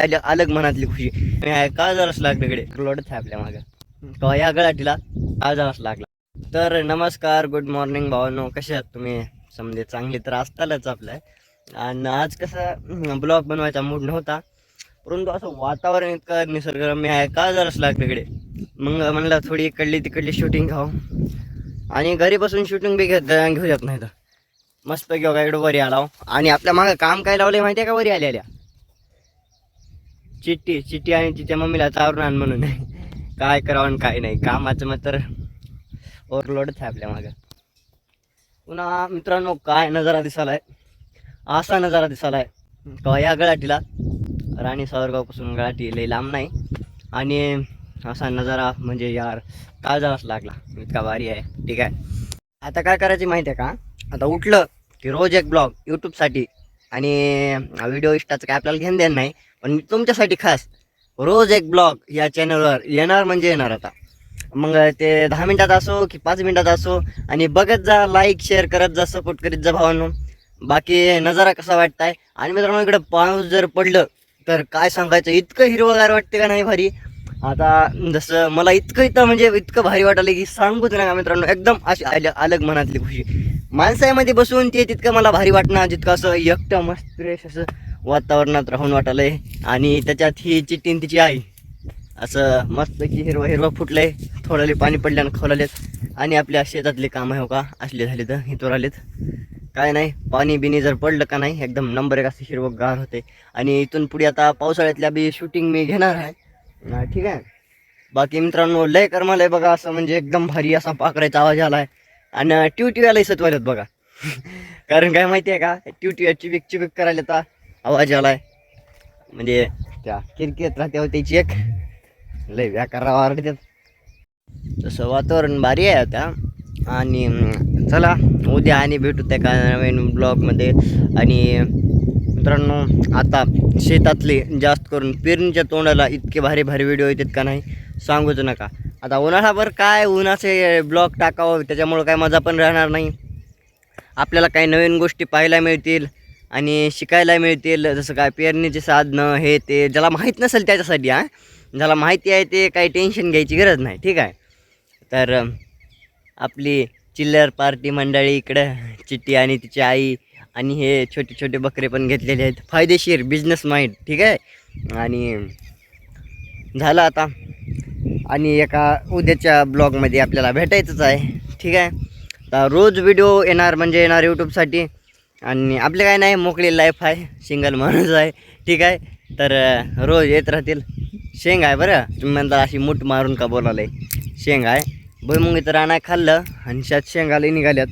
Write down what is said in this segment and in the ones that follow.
अलग मनातली खुशी का जरास लागल्याकडे लोडत आहे आपल्या मागं का या गळाटीला का जरास लागला. तर नमस्कार, गुड मॉर्निंग भावांनो, कसे आहात तुम्ही? समजे चांगले तर असतालच आपल्या. आणि आज कसं ब्लॉग बनवायचा मूड नव्हता, परंतु असं वातावरण इतकं निसर्गरम्य आहे का जरास लागल्याकडे. मग म्हणलं थोडी इकडली तिकडली शूटिंग घ्यावं आणि घरी बसून शूटिंग बी घेऊ येत नाही तर मस्त घेऊ का इकडं वरी आलाव. आणि आपल्या मागं काम काय लावलंय माहिती आहे का? वरी आलेल्या चिट्टी आणि तिच्या मम्मीला चावरून आण म्हणून. काय करावं आणि काय नाही, कामाचं मग तर ओव्हरलोडच आहे आपल्या मागं. पुन्हा मित्रांनो काय नजारा दिसालाय, असा नजारा दिसालाय का या गळाटीला राणी सावरगावपासून गळाटी लई लांब नाही. आणि असा नजारा म्हणजे यार का जावाच लागला, इतका भारी आहे. ठीक आहे, आता काय करायची माहिती आहे का? आता उठलं की रोज एक ब्लॉग यूट्यूबसाठी आणि व्हिडिओ इष्टाचं काय आपल्याला घेणं देणं नाही, पण तुमच्यासाठी खास रोज एक ब्लॉग या चॅनलवर येणार म्हणजे येणार. आता मग ते 10 मिनिटात असो की 5 मिनिटात असो, आणि बघत जा, लाईक शेअर करत जा, सपोर्ट करीत जा भावांनो. बाकी नजारा कसा वाटताय? आणि मित्रांनो इकडं पाऊस जर पडलं तर काय सांगायचं, इतकं हिरवगार वाटते का नाही भारी. आता जसं मला इतकं म्हणजे इतकं भारी वाटलं की सांगूच नका मित्रांनो, एकदम अशी अलग मनातली खुशी. माणसामध्ये बसून ते तितकं मला भारी वाटणार जितकं असं एकटं मस्त फ्रेश असं वातावरणात राहून वाटालंय. आणि त्याच्यात ही चिट्टी तिची आई असं मस्त की हिरवं हिरवं फुटलंय, थोडंले पाणी पडल्यानं खोलालेत. आणि आपल्या शेतातले काम आहे हो का असले झाले तर इथवर आलेत. काय नाही, पाणी बिनी जर पडलं का नाही एकदम नंबर एक असं हिरवं गार होते. आणि इथून पुढे आता पावसाळ्यातल्या बी शूटिंग मी घेणार आहे. ठीक आहे. बाकी मित्रांनो लय करमालय बघा, असं म्हणजे एकदम भारी असा पाखराचा आवाज आलाय. आणि ट्यूट्यूयाला सत्वायलात बघा. कारण काय माहिती आहे का, ट्यूट्यूया चिबिक चिबिक करायला तर आवाज आलाय. म्हणजे त्या किरकिरत राहते त्याची एक लय व्याकारा वाढतात. तसं वातावरण भारी आहे आता. आणि चला उद्या आणि भेटू त्या का नवीन ब्लॉगमध्ये. आणि मित्रांनो आता शेतातले जास्त करून पेरणीच्या तोंडाला इतके भारी भारी व्हिडिओ येतात का नाही सांगूच नका. आता उन्हाळ्याभर काय उन्हाचे ब्लॉग टाकावं, त्याच्यामुळं काय मजा पण राहणार नाही. आपल्याला काही नवीन गोष्टी पाहायला मिळतील आणि शिकायला मिळतील. जसं काय पेरणीचे साधनं हे ते ज्याला माहीत नसेल त्याच्यासाठी, ज्याला माहिती आहे ते काही टेन्शन घ्यायची गरज नाही. ठीक आहे. तर आपली चिल्लर पार्टी मंडळी इकडं चिट्टी आणि तिची आई आणि हे छोटे छोटे बकरे पण घेतलेले आहेत, फायदेशीर बिझनेस माइंड. ठीक आहे. आणि झालं आता. आणि एका उद्याच्या ब्लॉगमध्ये आपल्याला भेटायचंच आहे. ठीक आहे. तर रोज व्हिडिओ येणार म्हणजे येणार यूट्यूबसाठी. आणि आपले काय नाही, मोकळी लाईफ आहे, सिंगल माणूस आहे. ठीक आहे. तर रोज येत राहतील. शेंग आहे बरं, तुम्ही म्हणता अशी मूठ मारून का बोलालंय. शेंग आहे, भुईमुंगी तर रानाय खाल्लं आणि शेत शेंगाला निघाल्यात.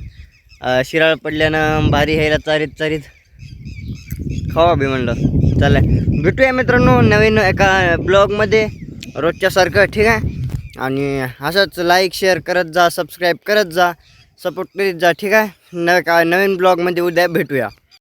शिराळ पडल्यानं भारी ह्यायला चारीत चारीत खावा बी म्हणलं. चला भेटूया मित्रांनो नवीन एका ब्लॉगमध्ये रोजच्यासारखं. ठीक आहे. आणि असंच लाईक शेअर करत जा, सबस्क्राईब करत जा, सपोर्ट करीत जा. ठीक आहे. नवीन ब्लॉगमध्ये उद्या भेटूया.